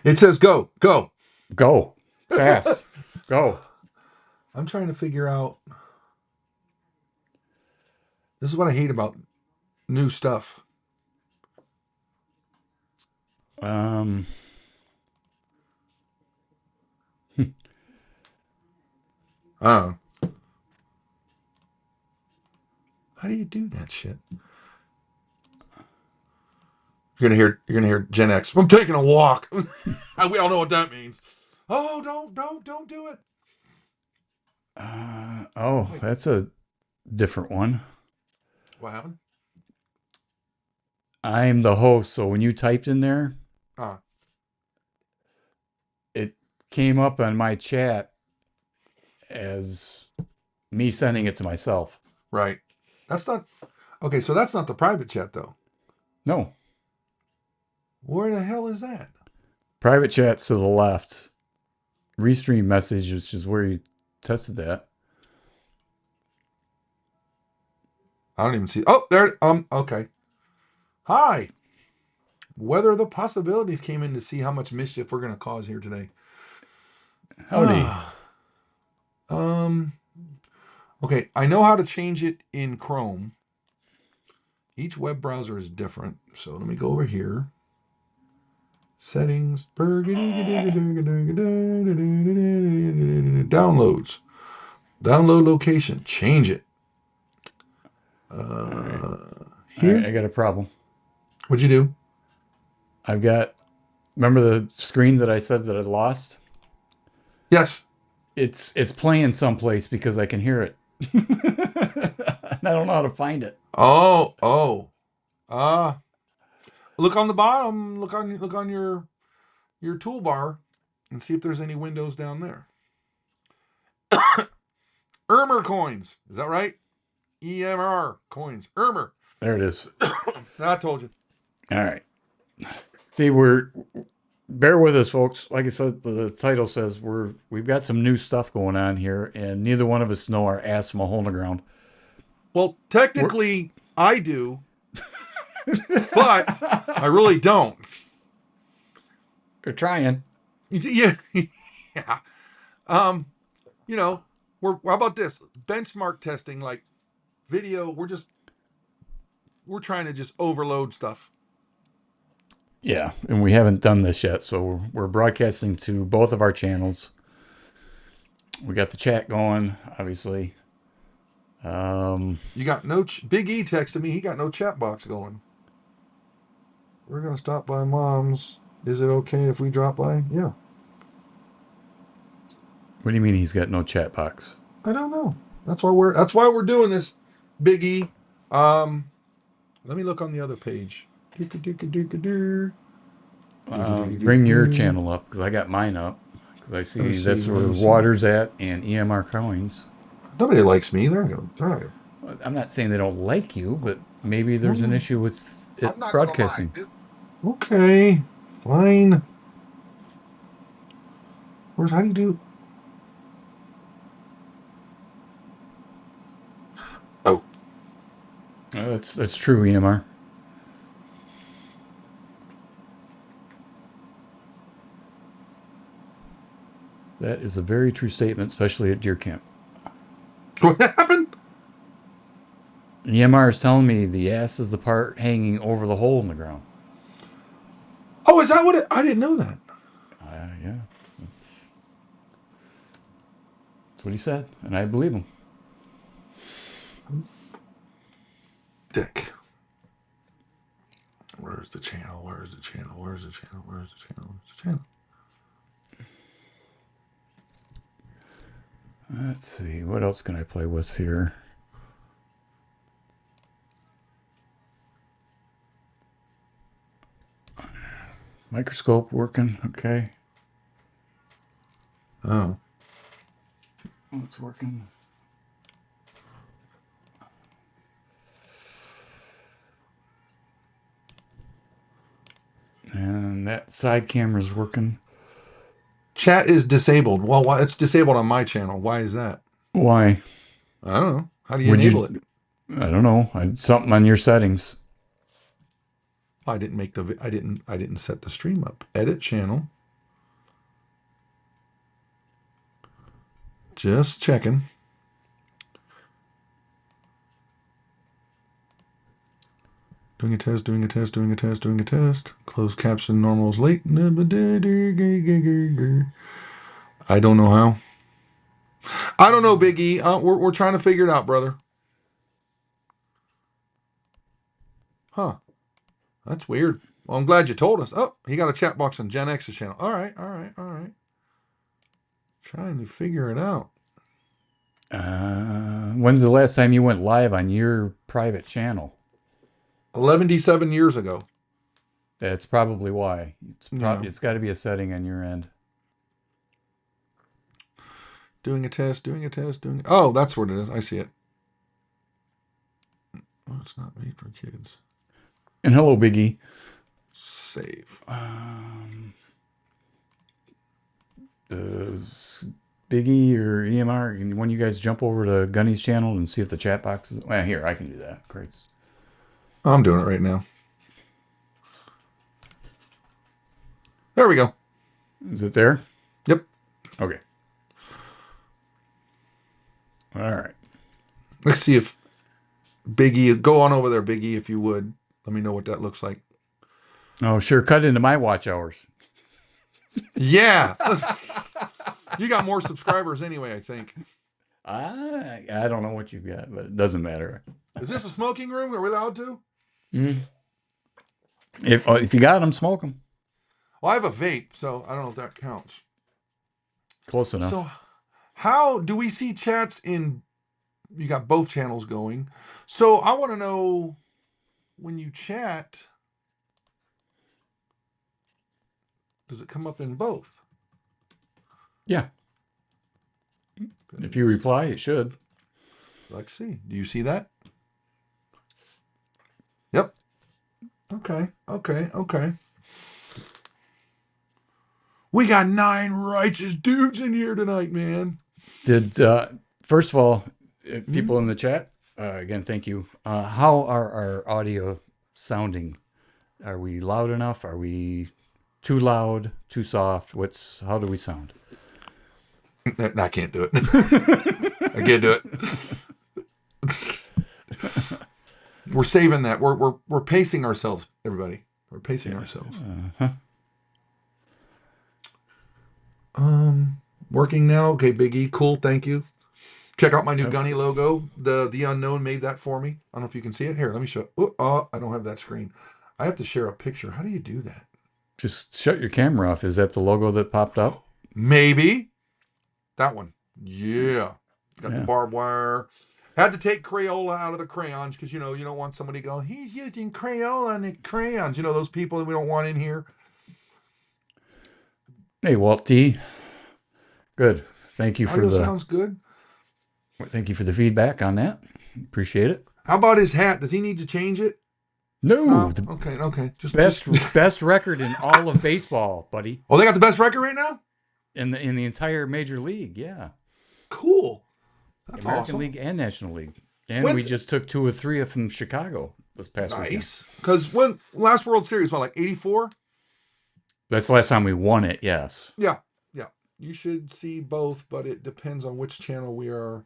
It says go, go. Go. Fast. Go. I'm trying to figure out. This is what I hate about new stuff. Um, Uh, how do you do that shit? You're gonna hear Gen X. I'm taking a walk. We all know what that means. Oh, don't do it. oh, Wait, that's a different one. what happened? I'm the host, so when you typed in there, Uh, it came up on my chat as me sending it to myself. right. That's not okay. So that's not the private chat though. No, Where the hell is that? private chat's to the left. Restream message, which is where you tested that. I don't even see. Oh, there. Okay. Hi. Whether the possibilities came in to see how much mischief we're gonna cause here today. Howdy. um. Okay, I know how to change it in Chrome. Each web browser is different. So let me go over here. Settings. Downloads. Download location. Change it. All right. All right, Here. I got a problem. What'd you do? I've got, remember the screen that I said that I lost? Yes. It's playing someplace because I can hear it. And I don't know how to find it. Oh. Uh look on the bottom. Look on your toolbar and see if there's any windows down there. Ermer coins. Is that right? EMR coins. Ermer. There it is. I told you. All right. See, bear with us, folks. Like I said, the title says we've got some new stuff going on here, and neither one of us know our ass from a hole in the ground. Well, We're technically, I do, but I really don't. we're trying. Yeah, yeah. Um, you know, how about this benchmark testing, like video? We're trying to just overload stuff. Yeah, and we haven't done this yet, so we're broadcasting to both of our channels. We got the chat going, obviously. You got no Big E texted me. He got no chat box going. We're gonna stop by Mom's. Is it okay if we drop by? Yeah. What do you mean he's got no chat box? I don't know. That's why we're doing this, Big E. Let me look on the other page. Bring your channel up because I got mine up because I Let me see see. that's Let where me see. Water's at and EMR Coins. Nobody likes me. They're not gonna. I'm not saying they don't like you, but maybe there's an issue with I'm it not gonna lie. broadcasting. Okay, fine. How do you do? Oh, That's true, EMR. That is a very true statement, especially at deer camp. what happened? EMR is telling me the ass is the part hanging over the hole in the ground. Oh, is that what it? I didn't know that. Yeah, that's what he said, and I believe him. Dick. Where's the channel? Where's the channel? Where's the channel? Where's the channel? Where's the channel? Let's see, what else can I play with here? Microscope working, okay. Oh, It's working. And that side camera's working. chat is disabled. Well, why it's disabled on my channel? Why is that? Why? I don't know. How do you Would enable it? you? I don't know. Something on your settings. I didn't make the. I didn't set the stream up. Edit channel. Just checking. Doing a test, doing a test, doing a test, doing a test. Closed caption normals late. I don't know how. I don't know, Big E. We're trying to figure it out, brother. Huh. That's weird. Well, I'm glad you told us. Oh, he got a chat box on Gen X's channel. All right, all right, all right. Trying to figure it out. When's the last time you went live on your private channel? 11 years ago. That's probably why. Yeah. It's got to be a setting on your end. Doing a test, doing a test, doing. Oh, that's what it is. I see it. Oh, it's not made for kids. And hello, Biggie. Save. Does Biggie or EMR, can one of you guys jump over to Gunny's channel and see if the chat box is... Well, here, I can do that. Great. I'm doing it right now. There we go. Is it there? Yep. Okay. All right. Let's see if Biggie, go on over there, Biggie, if you would. Let me know what that looks like. Oh, sure. Cut into my watch hours. Yeah. You got more subscribers anyway, I think. I don't know what you've got, but it doesn't matter. Is this a smoking room? Are we allowed to? If you got them, smoke them. Well, I have a vape, so I don't know if that counts. Close enough. So how do we see chats in, you got both channels going. So I want to know, when you chat, does it come up in both? Yeah. If you reply, it should. Let's see. Do you see that? Yep. Okay. Okay. Okay. We got 9 righteous dudes in here tonight, man. Did first of all, people in the chat, again, thank you. How are our audio sounding? Are we loud enough? Are we too loud? Too soft? How do we sound? I can't do it. I can't do it. We're saving that. We're pacing ourselves, everybody. We're pacing ourselves. Working now. Okay, Big E, cool. Thank you. Check out my new Gunny logo. The Unknown made that for me. I don't know if you can see it. Here, let me show. Oh, I don't have that screen. I have to share a picture. How do you do that? Just shut your camera off. Is that the logo that popped up? Maybe. That one. Yeah. Got the barbed wire. Had to take Crayola out of the crayons because, you don't want somebody going, he's using Crayola and crayons. Those people that we don't want in here. Hey, Walt T. Good. Thank you for Sounds good. Thank you for the feedback on that. Appreciate it. How about his hat? Does he need to change it? No. Okay. Just best record in all of baseball, buddy. Oh, they got the best record right now? In the entire major league, yeah. Cool. That's American awesome. League and National League. And we just took 2 or 3 from Chicago this past weekend. Nice. Because when last World Series, like 84? That's the last time we won it, yes. Yeah. You should see both, but it depends on which channel we are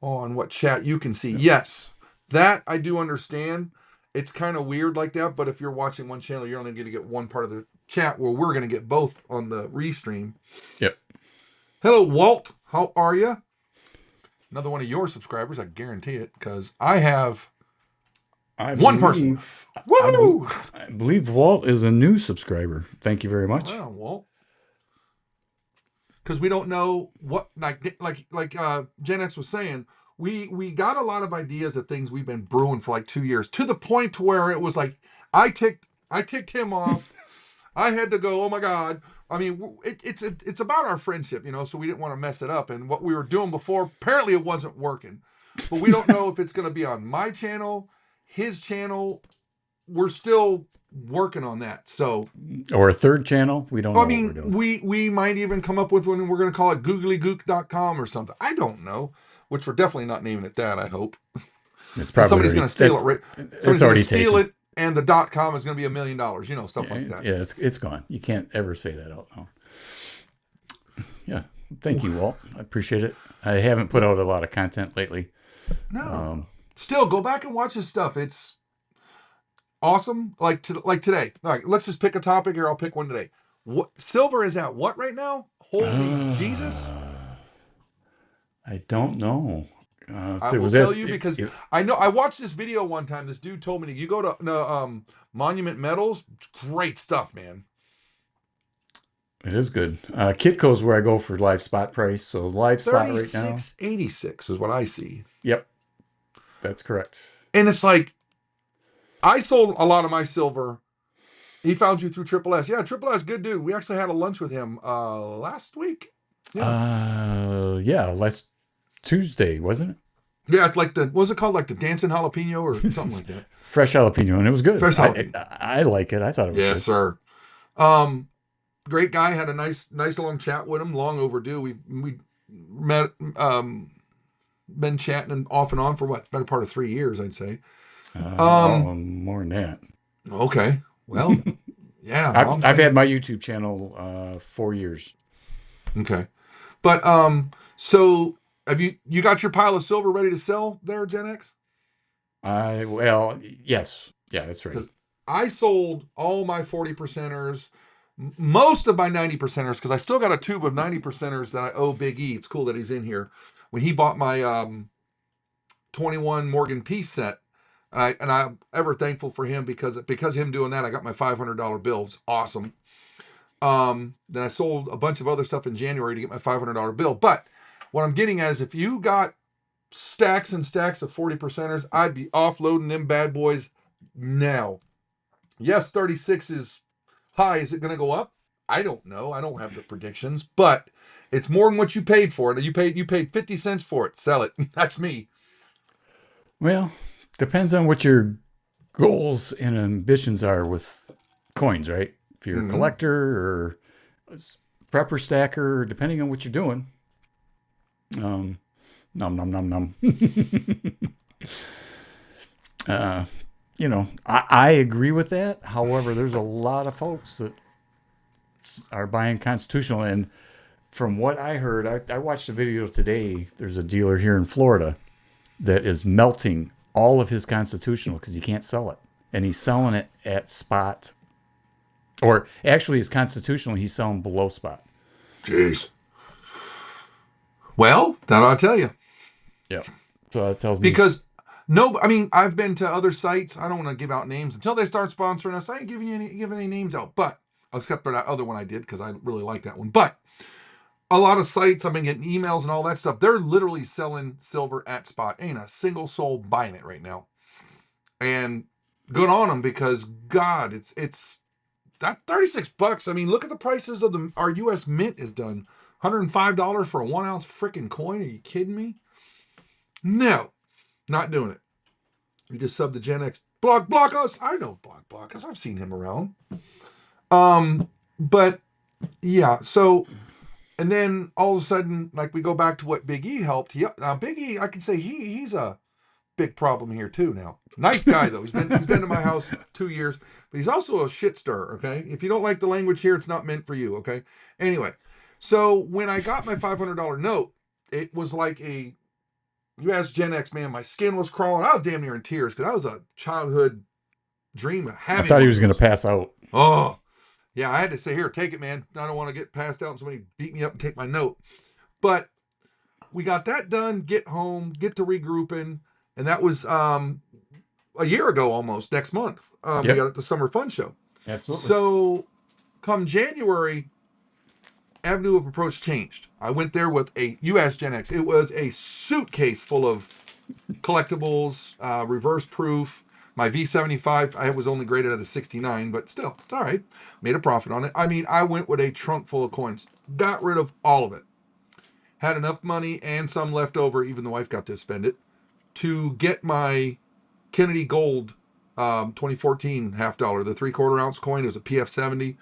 on, what chat you can see. Yes, that I do understand. It's kind of weird like that, but if you're watching one channel, you're only going to get one part of the chat, where we're going to get both on the restream. Yep. Hello, Walt. How are you? Another one of your subscribers, I guarantee it, because I have one person. Woo! I believe Walt is a new subscriber. Thank you very much. Wow, Walt. Because we don't know what, like Gen X was saying, we got a lot of ideas of things we've been brewing for like 2 years, to the point to where it was like I ticked him off. I had to go, oh my God. I mean, it's about our friendship, so we didn't want to mess it up. And what we were doing before, apparently it wasn't working. But we don't know if it's going to be on my channel, his channel. We're still working on that. So, or a third channel. We don't know. I mean, we might even come up with one, and we're going to call it googlygook.com or something. I don't know, which we're definitely not naming it that, I hope. It's probably somebody's going to steal it. Right? Somebody's going to steal taken. it, and the .com is going to be $1 million, stuff like that. Yeah, it's gone. You can't ever say that out loud. Yeah. Thank you, Walt. I appreciate it. I haven't put out a lot of content lately. No. Still, go back and watch his stuff. It's awesome. Like today. All right, let's just pick a topic here. I'll pick one today. What silver is at what right now? Holy Jesus! I don't know. I It will was tell at you because I know I watched this video one time. This dude told me you go to Monument Metals. Great stuff, man. it is good. Kitco's where I go for live spot price. So live spot right now. 36.86 is what I see. Yep, that's correct. And it's like I sold a lot of my silver. He found you through Triple S. Yeah, Triple S, good dude. We actually had a lunch with him last week. Yeah, last Tuesday, wasn't it? Yeah, it's like what was it called? Like the dancing jalapeno or something like that. Fresh jalapeno, and it was good. Fresh jalapeno. I like it. I thought it was Yes, good. sir. Great guy. Had a nice long chat with him. Long overdue. We met been chatting off and on for what better part of 3 years, I'd say. More than that. Okay. Well, yeah. I've had my YouTube channel 4 years. Okay. But so have you got your pile of silver ready to sell there, Gen X? Yes. Yeah, that's right. Because I sold all my 40 percenters, most of my 90 percenters, because I still got a tube of 90 percenters that I owe Big E. It's cool that he's in here. When he bought my 21 Morgan Peace set, and I'm ever thankful for him because him doing that, I got my $500 bill. It's awesome. Then I sold a bunch of other stuff in January to get my $500 bill. But what I'm getting at is if you got stacks and stacks of 40 percenters, I'd be offloading them bad boys now. Yes, 36 is high. Is it going to go up? I don't know. I don't have the predictions, but it's more than what you paid for it. You paid 50 cents for it. Sell it. That's me. Well, depends on what your goals and ambitions are with coins, right? If you're a collector or a prepper stacker, depending on what you're doing. Num num num num. I agree with that. However, there's a lot of folks that are buying constitutional, and from what I heard, I watched a video today. There's a dealer here in Florida that is melting all of his constitutional because he can't sell it, and he's selling it at spot, or actually his constitutional he's selling below spot. Jeez. Well, that ought to tell you. Yeah. So that tells me because I've been to other sites. I don't want to give out names until they start sponsoring us. I ain't giving any names out, but except for that other one I did because I really like that one. But a lot of sites, I've been getting emails and all that stuff. They're literally selling silver at spot. Ain't a single soul buying it right now. And good on them because God, it's that $36. I mean, look at the prices of our U.S. Mint is done. $105 for a 1 ounce freaking coin. Are you kidding me? No, not doing it. You just sub the Gen X. Block us. I know block us. I've seen him around. But yeah, so and then all of a sudden, like we go back to what Big E helped. Big E, I can say he's a big problem here too now. Nice guy though. He's been to my house 2 years, but he's also a shit stirrer. Okay, if you don't like the language here, it's not meant for you. Okay. Anyway, so when I got my $500 note, it was like you asked Gen X, man, my skin was crawling. I was damn near in tears because that was a childhood dream of having. I thought he was going to pass out. Oh, yeah. I had to say, here, take it, man. I don't want to get passed out and somebody beat me up and take my note. But we got that done, get home, get to regrouping. And that was a year ago almost, next month. We got at the Summer Fun Show. Absolutely. So come January, avenue of approach changed. I went there with a US Gen X. It was a suitcase full of collectibles, reverse proof. My V75, I was only graded at a 69, but still, it's all right. Made a profit on it. I mean, I went with a trunk full of coins. Got rid of all of it. Had enough money and some left over, even the wife got to spend it, to get my Kennedy Gold 2014 $half, the 3/4 ounce coin. It was a PF70.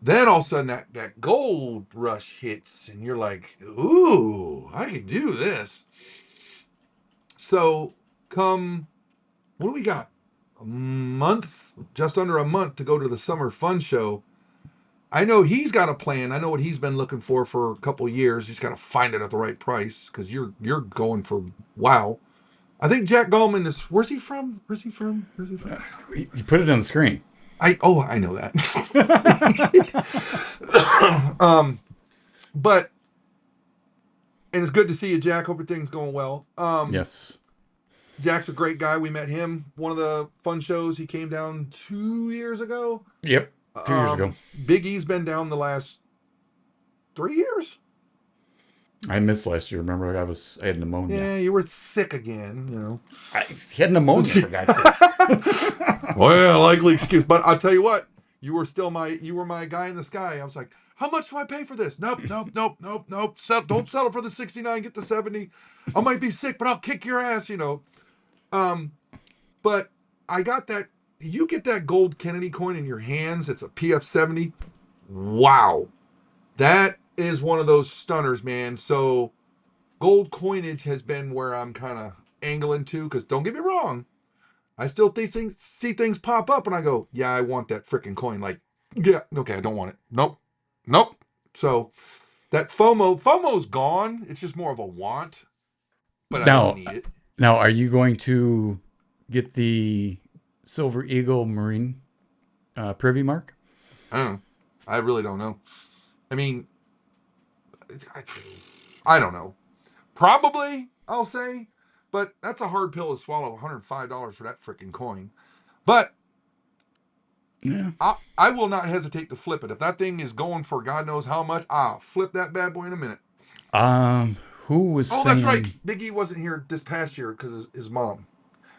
Then all of a sudden that gold rush hits and you're like, ooh, I can do this. So come, what do we got? A month, just under a month to go to the Summer Fun Show. I know he's got a plan. I know what he's been looking for a couple of years. He's got to find it at the right price because you're going for wow. I think Jack Gallman is. Where's he from? Where's he from? Where's he from? You put it on the screen. I know that. But and it's good to see you, Jack. Hope everything's going well. Yes. Jack's a great guy. We met him one of the fun shows. He came down 2 years ago. Yep. 2 years ago. Big E's been down the last 3 years. I missed last year. Remember, I had pneumonia. Yeah, you were thick again. You know. I had pneumonia for God's sakes. Well, likely excuse, but I'll tell you what. You were my guy in the sky. I was like, how much do I pay for this? Nope. Don't settle for the 69. Get the 70. I might be sick, but I'll kick your ass. You know. But I got that. You get that gold Kennedy coin in your hands. It's a PF70. Wow, that is one of those stunners, man. So gold coinage has been where I'm kind of angling to. Because don't get me wrong, I still see things pop up, and I go, yeah, I want that freaking coin. Like, yeah, okay, I don't want it. Nope. So that FOMO's gone. It's just more of a want, but I don't need it. Now, are you going to get the Silver Eagle Marine privy mark? I don't know. I really don't know. I mean, I don't know. Probably, I'll say, but that's a hard pill to swallow. $105 for that freaking coin. But Yeah. I will not hesitate to flip it. If that thing is going for God knows how much, I'll flip that bad boy in a minute. Who was saying... that's right. Big E wasn't here this past year because his mom.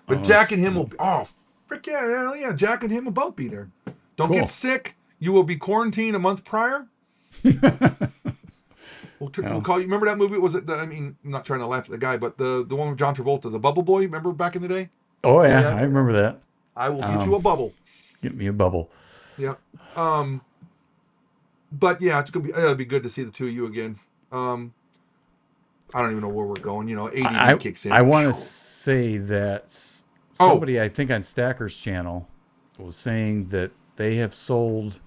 But Jack and him will be... Oh, frick yeah. Jack and him will both be there. Don't get sick. You will be quarantined a month prior. We'll call you. Remember that movie? Was it? I'm not trying to laugh at the guy, but the one with John Travolta, the Bubble Boy. Remember back in the day? Oh yeah, I remember that. I will get you a bubble. Get me a bubble. Yeah. But yeah, it'll be good to see the two of you again. I don't even know where we're going. You know, ADD kicks in. I want to say that somebody, I think on Stacker's channel, was saying that they have sold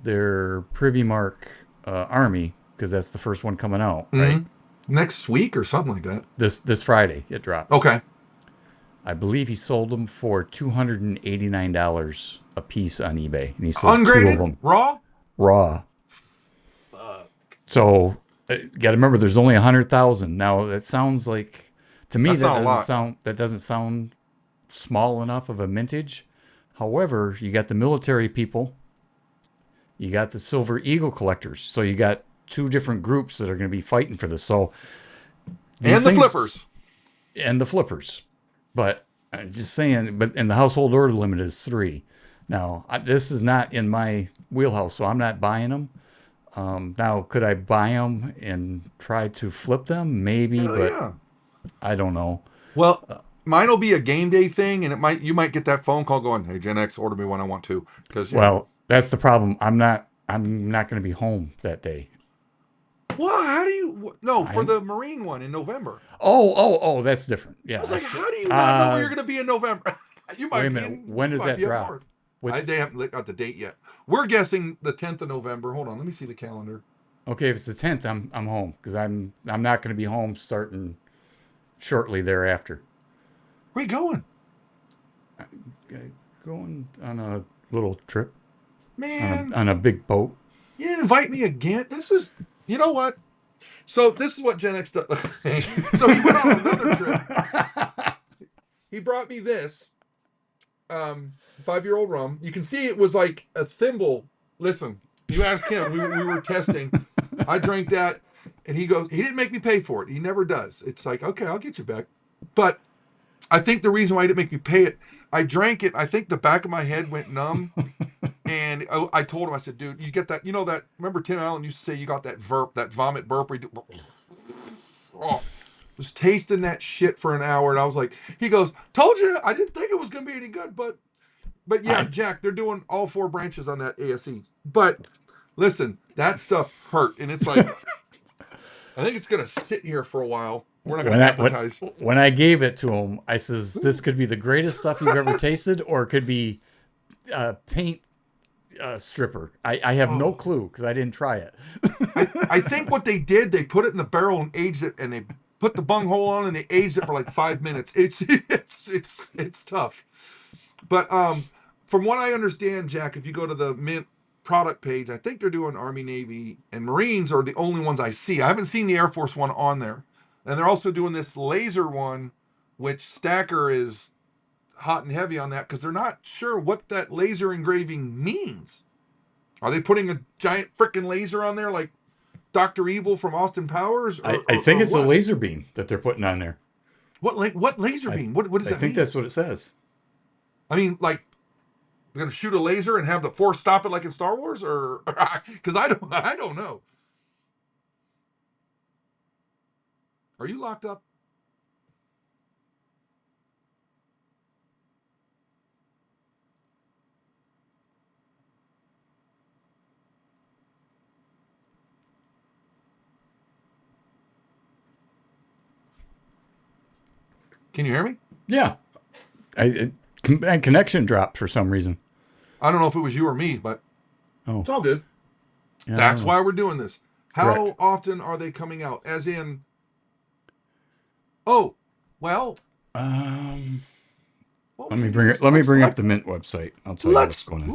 their Privy Mark Army, because that's the first one coming out, right? Next week or something like that. This Friday it drops. Okay. I believe he sold them for $289 a piece on eBay, and he sold ungraded, 2 of them raw. Fuck. So got to remember, there's only 100,000. Now that sounds like, to me, that doesn't sound small enough of a mintage. However, you got the military people, you got the Silver Eagle collectors, so you got 2 different groups that are going to be fighting for this. So, and the flippers. But I'm just saying, and the household order limit is 3. Now, this is not in my wheelhouse, so I'm not buying them. Now, could I buy them and try to flip them? Maybe, but I don't know. Well, mine will be a game day thing, and you might get that phone call going, "Hey, Gen X, order me when I want to." Because that's the problem. I'm not going to be home that day. Well, how do you... No, for the Marine one in November. Oh, that's different. Yeah. I was like, how do you not know where you're going to be in November? You might wait a minute. When does that drop? They haven't got the date yet. We're guessing the 10th of November. Hold on, let me see the calendar. Okay, if it's the 10th, I'm home, because I'm not going to be home starting shortly thereafter. Where you going? Going on a little trip. Man. On a big boat. You didn't invite me again. This is... You know what? So this is what Gen X does. So he went on another trip. He brought me this 5-year-old rum. You can see it was like a thimble. Listen, you ask him. We were testing. I drank that, and he goes, he didn't make me pay for it. He never does. It's like, okay, I'll get you back. But I think the reason why he didn't make me pay it, I drank it. I think the back of my head went numb. And I told him, I said, dude, you get that, remember Tim Allen used to say you got that vomit burp. Was tasting that shit for an hour. And I was like, he goes, told you, I didn't think it was going to be any good. But yeah, Jack, they're doing all 4 branches on that ASE. But listen, that stuff hurt. And it's like, I think it's going to sit here for a while. We're not going to advertise. When I gave it to him, I says, this could be the greatest stuff you've ever tasted, or it could be paint stripper. I have no Oh. clue because I didn't try it. I think what they did, they put it in the barrel and aged it, and they put the bung hole on and they aged it for like 5 minutes. It's tough. But from what I understand, Jack, if you go to the Mint product page, I think they're doing Army, Navy, and Marines are the only ones I see. I haven't seen the Air Force one on there. And they're also doing this laser one, which Stacker is hot and heavy on that because they're not sure what that laser engraving means. Are they putting a giant freaking laser on there like Dr. Evil from Austin Powers? I think Or it's a what? laser beam that they're putting on there. What laser I, beam? What does I that think mean? that's what it says. I mean, like they're gonna shoot a laser and have the Force stop it like in Star Wars, or because I don't know. Are you locked up? Can you hear me? Yeah. And connection dropped for some reason. I don't know if it was you or me, but Oh, it's all good. yeah, I That's don't know. why we're doing this. Correct. How often are they coming out? As in, oh, well, Um, what let we me can bring do it. is Let me bring up the Mint website. I'll tell you what's going on.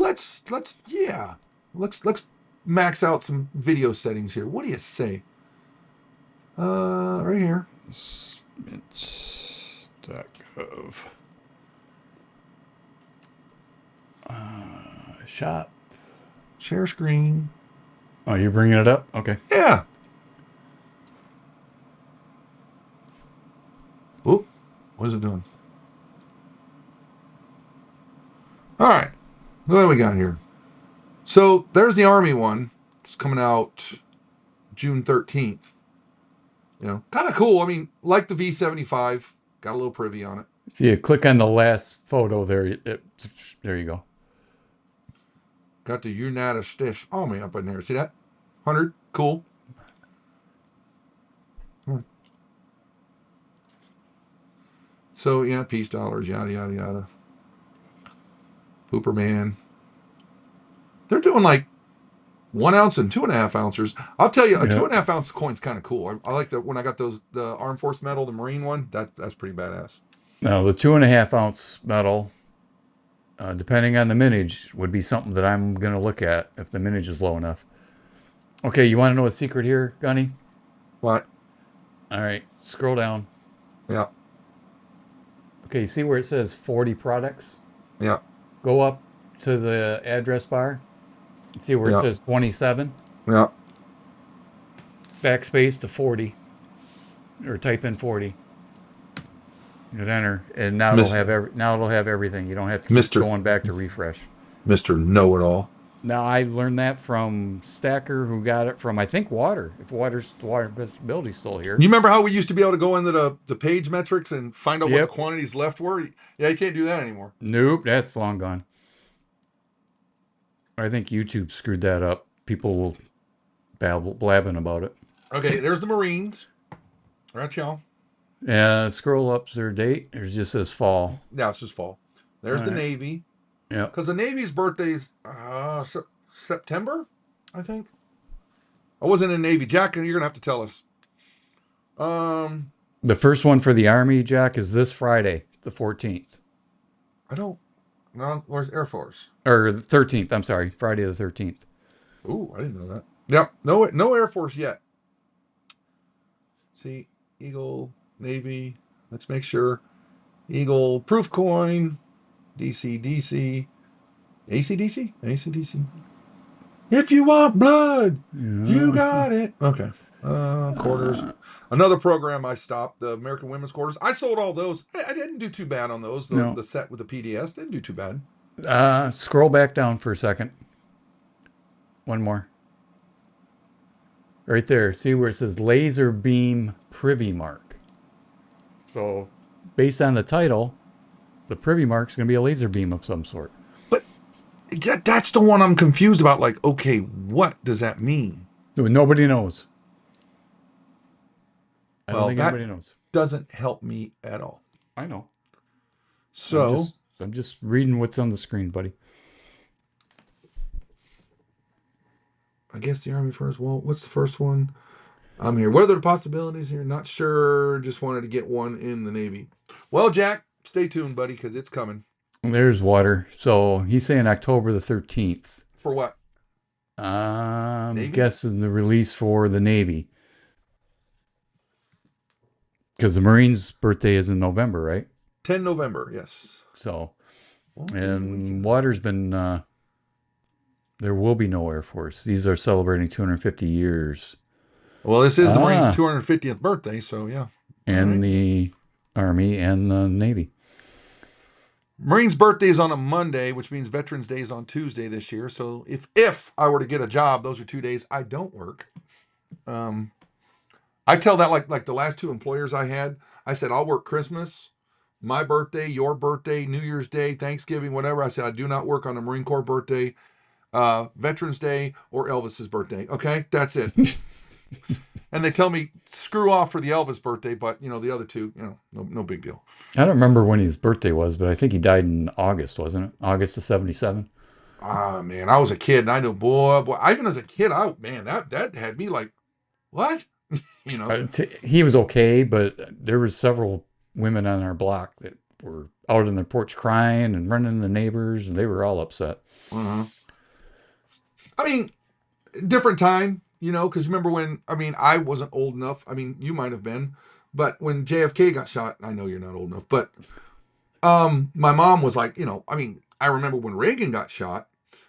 let's max out some video settings here. What do you say? Right here. Mint.gov. Shop. Share screen. Oh, you're bringing it up? Okay. Yeah. Oop. What is it doing? All right. What do we got here? So there's the Army one. It's coming out June 13th. You know, kind of cool. I mean, like the V75, got a little privy on it. If you click on the last photo there, there you go. Got the United States Army up in there. See that? 100. Cool. So, yeah, peace dollars, yada, yada, yada. Hooper Man. They're doing like 1 ounce and 2.5 ounces. I'll tell you, a Yeah. 2.5 ounce coin's kind of cool. I like that when I got those, the Armed Force Medal, the Marine one. That's pretty badass. Now the 2.5 ounce metal, depending on the mintage, would be something that I'm going to look at if the mintage is low enough. Okay, you want to know a secret here, Gunny? What? All right, scroll down. Yeah. Okay, see where it says 40 products? Yeah. Go up to the address bar. See where it Yeah. says 27? Yeah. Backspace to 40. Or type in 40. Hit enter, and now Miss- it'll have everything. You don't have to keep Mister- going back to refresh. Mr. Know-It-All. Now I learned that from Stacker, who got it from I think Water. If Water Visibility's still here. You remember how we used to be able to go into the page metrics and find out what Yep. the quantities left were? Yeah, you can't do that anymore. Nope, that's long gone. I think YouTube screwed that up. People will blabbing about it. Okay, there's the Marines. Right, y'all. Scroll up to their date. It just says fall. Yeah, it's just fall. There's All the right. Navy. Yeah. Because the Navy's birthday's September, I think. I wasn't in Navy. Jack, you're gonna have to tell us. The first one for the Army, Jack, is this Friday, the 14th. I don't. No, where's Air Force? Or the 13th. I'm sorry, Friday the 13th. Ooh, I didn't know that. Yep. No Air Force yet. See, Eagle, Navy. Let's make sure. Eagle, Proof Coin, DC, ACDC. If you want blood, you got it. Okay. Quarters. Another program I stopped, the American Women's Quarters. I sold all those. I didn't do too bad on those. No. The set with the PDS didn't do too bad. Scroll back down for a second. One more. Right there. See where it says Laser Beam Privy Mark. So, based on the title, the Privy Mark's going to be a laser beam of some sort. But that's the one I'm confused about. Like, okay, what does that mean? Nobody knows. I don't Well, think that anybody knows. doesn't help me at all. I know. So I'm just reading what's on the screen, buddy. I guess the Army first. Well, what's the first one? I'm here. What are the possibilities here? Not sure. Just wanted to get one in the Navy. Well, Jack, stay tuned, buddy, because it's coming. There's water. So he's saying October the 13th. For what? I'm Navy? guessing the release for the Navy. Because the Marines' birthday is in November, right? 10 November, yes. So, Well, and water's been, there will be no Air Force. These are celebrating 250 years. well, this is the Marines' 250th birthday, so yeah. And the Army and the Navy. Marines' birthday is on a Monday, which means Veterans Day is on Tuesday this year. So if I were to get a job, those are 2 days I don't work. I tell that like the last 2 employers I had, I said I'll work Christmas, my birthday, your birthday, New Year's Day, Thanksgiving, whatever. I said I do not work on a Marine Corps birthday, Veterans Day, or Elvis's birthday. Okay, that's it. And they tell me screw off for the Elvis birthday, but the other 2, no big deal. I don't remember when his birthday was, but I think he died in August, wasn't it? August of 77. Ah, man, I was a kid and I know, boy, even as a kid, that had me like, what? He was okay, but there was several women on our block that were out on their porch crying and running the neighbors, and they were all upset. I mean, different time, because remember when, I wasn't old enough. You might have been, but when JFK got shot, I know you're not old enough, but my mom was like, I remember when Reagan got shot.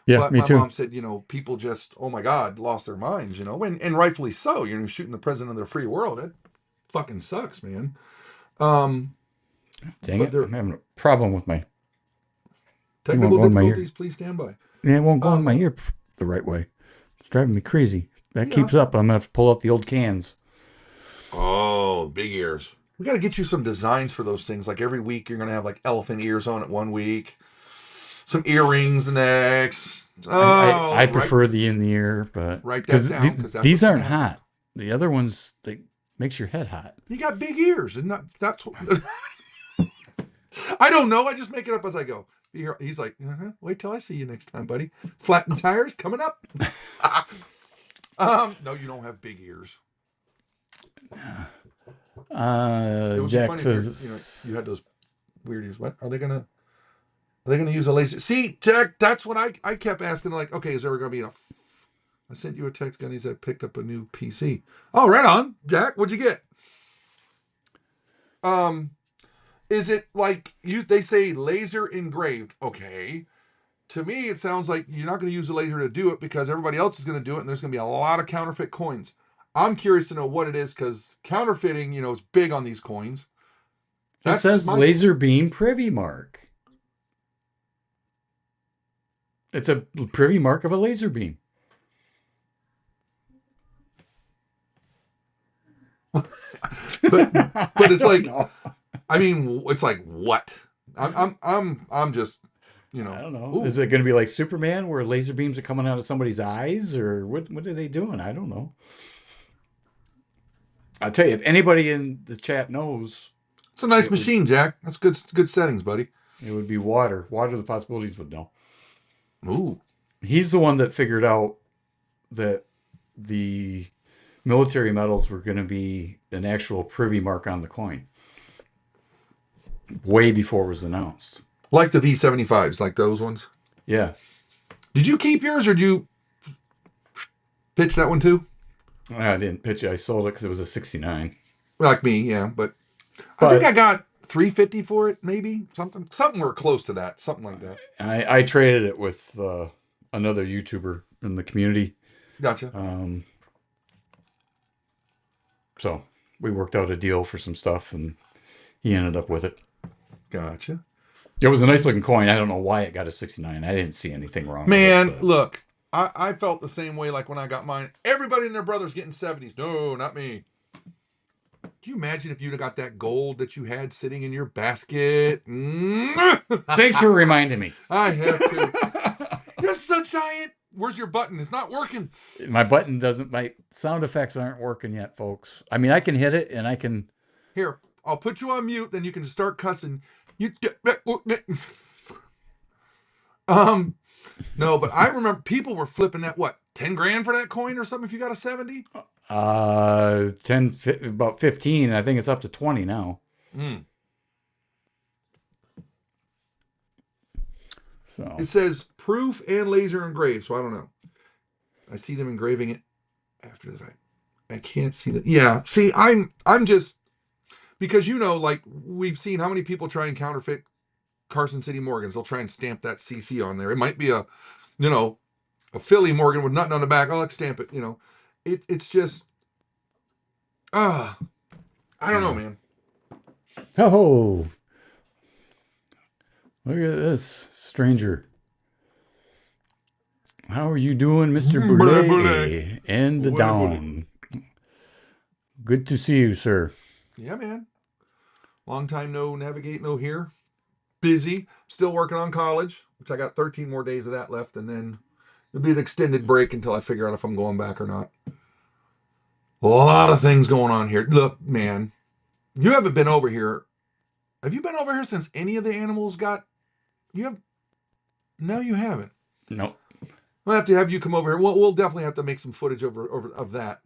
Yeah, but me my too. mom said, people just, oh my God, lost their minds, and rightfully so. Shooting the president of the free world. It fucking sucks, man. Dang it. I'm having a problem with my technical difficulties. Please stand by. Yeah, it won't go in my ear the right way. It's driving me crazy. That keeps up. I'm going to have to pull out the old cans. Oh, big ears. We got to get you some designs for those things. Like every week, you're going to have like elephant ears on it one week, some earrings the next. I prefer the in the ear, but write that down. These aren't hot. The other ones, they makes your head hot. You got big ears, and that's what. I don't know. I just make it up as I go. He's like, wait till I see you next time, buddy. Flattened tires coming up. No, you don't have big ears. Jack says, you had those weird ears. What are they gonna use a laser? See, Jack, that's what I kept asking. Like, okay, is there gonna be I sent you a text, Gunnies. I picked up a new PC. Oh, right on, Jack. What'd you get? Is it like they say laser engraved? Okay. To me, it sounds like you're not going to use a laser to do it because everybody else is going to do it, and there's going to be a lot of counterfeit coins. I'm curious to know what it is because counterfeiting, is big on these coins. That says laser beam privy mark. It's a privy mark of a laser beam. but it's like, it's like what? I'm just, I don't know. Ooh. Is it going to be like Superman where laser beams are coming out of somebody's eyes, or what are they doing? I don't know. I'll tell you, if anybody in the chat knows. It's a nice machine, Jack. That's good settings, buddy. It would be Water. Water the Possibilities would know. Ooh. He's the one that figured out that the military medals were going to be an actual privy mark on the coin. Way before it was announced. Like the V75s, like those ones? Yeah. Did you keep yours or did you pitch that one too? I didn't pitch it. I sold it because it was a 69. Like me, yeah. But I think I got $350 for it, maybe. Something were close to that. Something like that. I traded it with another YouTuber in the community. Gotcha. So we worked out a deal for some stuff, and he ended up with it. Gotcha. It was a nice looking coin. I don't know why it got a 69. I didn't see anything wrong. Man, with it, look, I felt the same way like when I got mine. Everybody and their brother's getting 70s. No, not me. Can you imagine if you'd have got that gold that you had sitting in your basket? Thanks for reminding me. I have to. You're so giant. Where's your button? It's not working. My button doesn't. My sound effects aren't working yet, folks. I mean, I can hit it and I can. Here, I'll put you on mute. Then you can start cussing. No, but I remember people were flipping that. What? 10 grand for that coin or something if you got a 70? 10, about 15. I think it's up to 20 now. Mm. So It says proof and laser engraved, so I don't know. I see them engraving it after the fact. I can't see that. Yeah, see, I'm just because like we've seen how many people try and counterfeit Carson City Morgans. They'll try and stamp that CC on there. It might be a Philly Morgan with nothing on the back. Oh, let's stamp it. It's just I don't know, man. oh, look at this stranger. How are you doing, Mr. Boulet, Boulet? And the Boulet, down. Good to see you, sir. Yeah, man. Long time no navigate, no here. Busy. Still working on college, which I got 13 more days of that left, and then there'll be an extended break until I figure out if I'm going back or not. A lot of things going on here. Look, man, you haven't been over here. Have you been over here since any of the animals got? You have? No, you haven't. Nope. We'll have to have you come over here. We'll definitely have to make some footage over of that.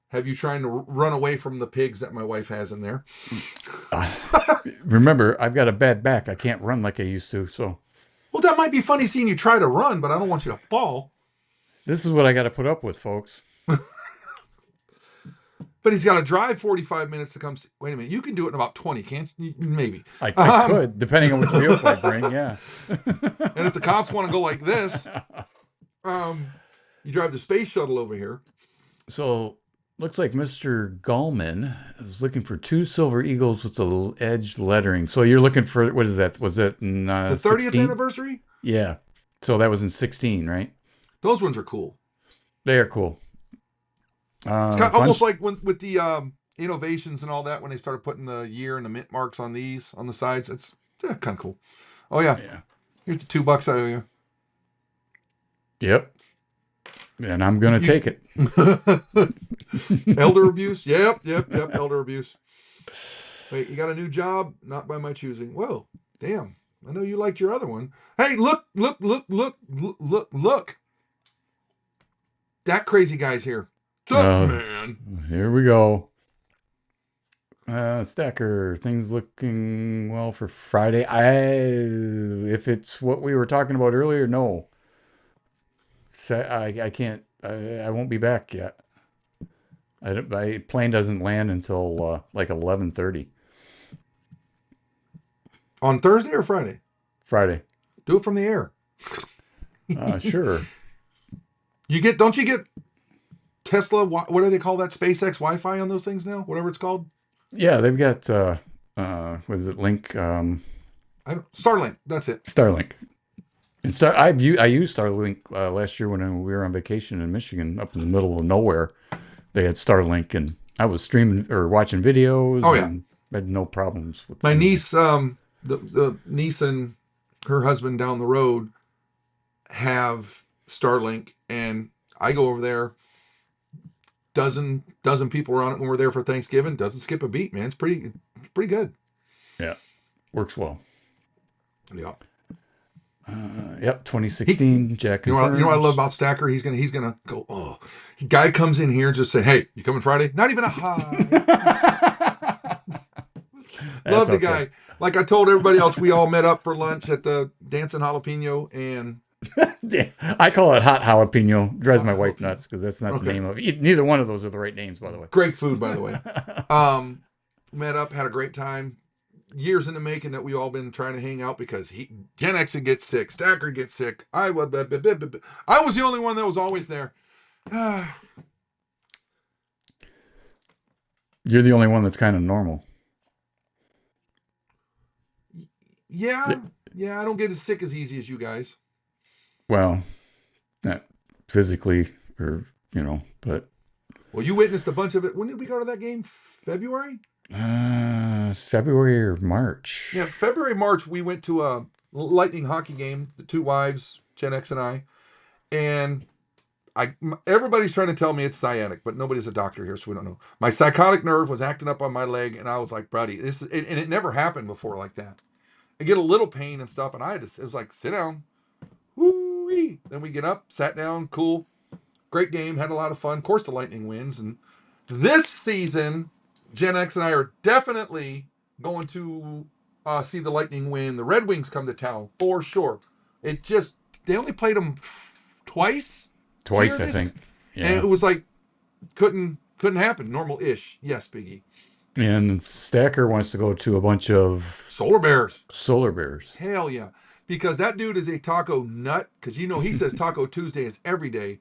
Have you trying to run away from the pigs that my wife has in there? Remember, I've got a bad back. I can't run like I used to. So, Well, that might be funny seeing you try to run, but I don't want you to fall. this is what I got to put up with, folks. But he's got to drive 45 minutes to come see. Wait a minute. You can do it in about 20, can't you? Maybe. I could, depending on which vehicle I bring. Yeah. And if the cops want to go like this, you drive the space shuttle over here. So, looks like Mr. Gallman is looking for 2 Silver Eagles with the edged lettering. So, you're looking for, what is that? Was it in The 30th 16? anniversary? Yeah. So, that was in 16, right? Those ones are cool. They are cool. It's almost like with the innovations and all that, when they started putting the year and the mint marks on these on the sides. It's kind of cool. Oh, yeah. Here's the $2 I owe you. Yep. And I'm going to take it. Elder abuse? Yep. Elder abuse. Wait, you got a new job? Not by my choosing. Whoa, damn. I know you liked your other one. Hey, look. That crazy guy's here. What's up, man? Here we go. Stacker, things looking well for Friday. If it's what we were talking about earlier, no. I can't. I won't be back yet. My plane doesn't land until like 11:30 On Thursday or Friday? Friday. Do it from the air. Sure. Don't you get Tesla? What do they call that? SpaceX Wi-Fi on those things now? Whatever it's called. Yeah, they've got what is it? Link. Starlink. That's it. Starlink. And I used Starlink last year when we were on vacation in Michigan, up in the middle of nowhere. They had Starlink, and I was streaming or watching videos. Oh, yeah. And I had no problems with My niece, the niece and her husband down the road have Starlink, and I go over there. Dozen people were on it when we're there for Thanksgiving. Doesn't skip a beat, man. It's pretty good. Yeah, works well. Yeah. Yep, 2016. Jack. You know what I love about Stacker? He's gonna go. Oh, guy comes in here and just say, "Hey, you coming Friday?" Not even a hi. Love the guy. Like I told everybody else, we all met up for lunch at the Dancing Jalapeno, and I call it hot jalapeno. Drives my wife nuts because that's not the name of it. Neither one of those are the right names, by the way. Great food, by the way. Met up, had a great time. Years in the making that we all been trying to hang out because Gen X would get sick, Stacker gets sick. I was the only one that was always there. You're the only one that's kind of normal. Yeah. I don't get as sick as easy as you guys. Well, not physically, but. Well, you witnessed a bunch of it. When did we go to that game? February? February or March. Yeah, February, March, we went to a Lightning hockey game, the two wives, Gen X and I. And everybody's trying to tell me it's sciatic, but nobody's a doctor here, so we don't know. My psychotic nerve was acting up on my leg, and I was like, buddy, and it never happened before like that. I get a little pain and stuff, and it was like, sit down. Woo-wee. Then we get up, sat down, cool. Great game. Had a lot of fun. Of course, the Lightning wins. And this season, Gen X and I are definitely going to see the Lightning win. The Red Wings come to town for sure. It just, they only played them twice. Twice, I think. And Yeah. it was like, couldn't happen. Normal-ish. Yes, Biggie. And Stacker wants to go to a bunch of Solar Bears. Solar Bears. Hell yeah. Because that dude is a taco nut. Because, he says Taco Tuesday is every day.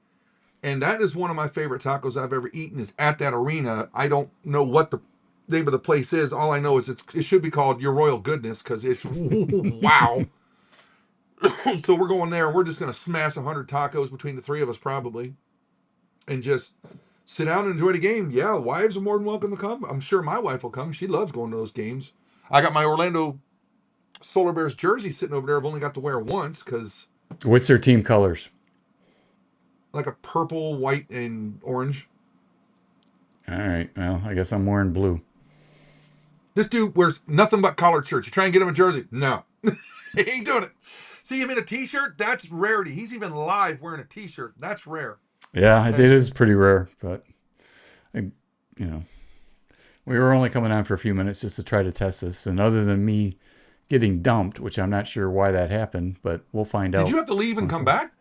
And that is one of my favorite tacos I've ever eaten is at that arena. I don't know what the name of the place is. All I know is it should be called Your Royal Goodness because it's wow. So we're going there. We're just going to smash 100 tacos between the three of us probably. And just sit down and enjoy the game. Yeah, wives are more than welcome to come. I'm sure my wife will come. She loves going to those games. I got my Orlando Solar Bears jersey sitting over there. I've only got to wear once because What's their team colors? like a purple, white, and orange. All right. Well, I guess I'm wearing blue. This dude wears nothing but collared shirts. You try and get him a jersey? No. He ain't doing it. See him in a t-shirt? That's rarity. He's even live wearing a t-shirt. That's rare. Yeah, it is pretty rare, but we were only coming on for a few minutes just to try to test this. And other than me getting dumped, which I'm not sure why that happened, but we'll find out. Did you have to leave and come back?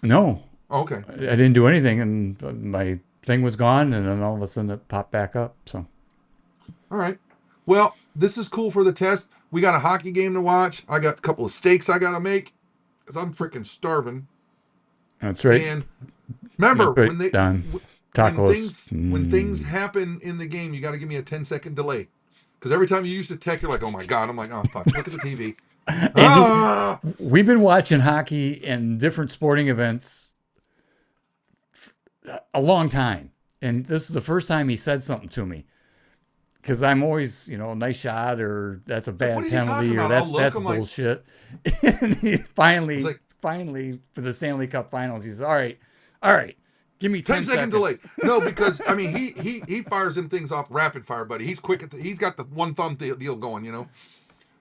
No. Okay. I didn't do anything, and my thing was gone, and then all of a sudden it popped back up. So, all right. Well, this is cool for the test. We got a hockey game to watch. I got a couple of steaks I got to make because I'm freaking starving. that's right. And remember, That's right, when they Don. Tacos. when things happen in the game, you got to give me a 10-second delay. Because every time you used to tech, you're like, oh my God. I'm like, oh, fuck. Look at the TV. We've been watching hockey and different sporting events a long time. And this is the first time he said something to me. Because I'm always, nice shot, or that's a bad penalty, or that's bullshit. Like... And he finally, for the Stanley Cup Finals, he says, all right, give me 10 second delay. No, because I mean he fires them things off rapid fire, buddy. He's quick he's got the one thumb deal going,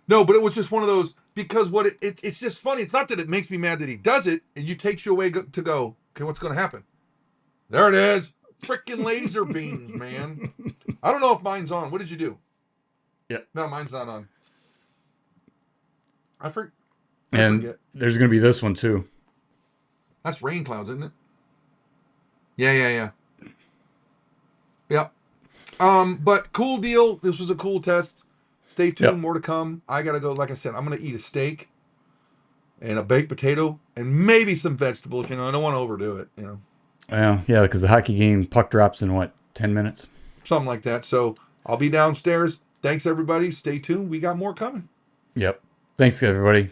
No, but it was just one of those because it's just funny. It's not that it makes me mad that he does it, and you takes you away to go. Okay, what's going to happen? There it is. Freaking laser beams, man. I don't know if mine's on. What did you do? Yeah. No, mine's not on. I forget. There's going to be this one too. That's rain clouds, isn't it? Yeah. But cool deal. This was a cool test. Stay tuned. Yep. More to come. I got to go. Like I said, I'm going to eat a steak and a baked potato and maybe some vegetables. I don't want to overdo it, Yeah, because the hockey game puck drops in 10 minutes? Something like that. So I'll be downstairs. Thanks, everybody. Stay tuned. We got more coming. Yep. Thanks, everybody.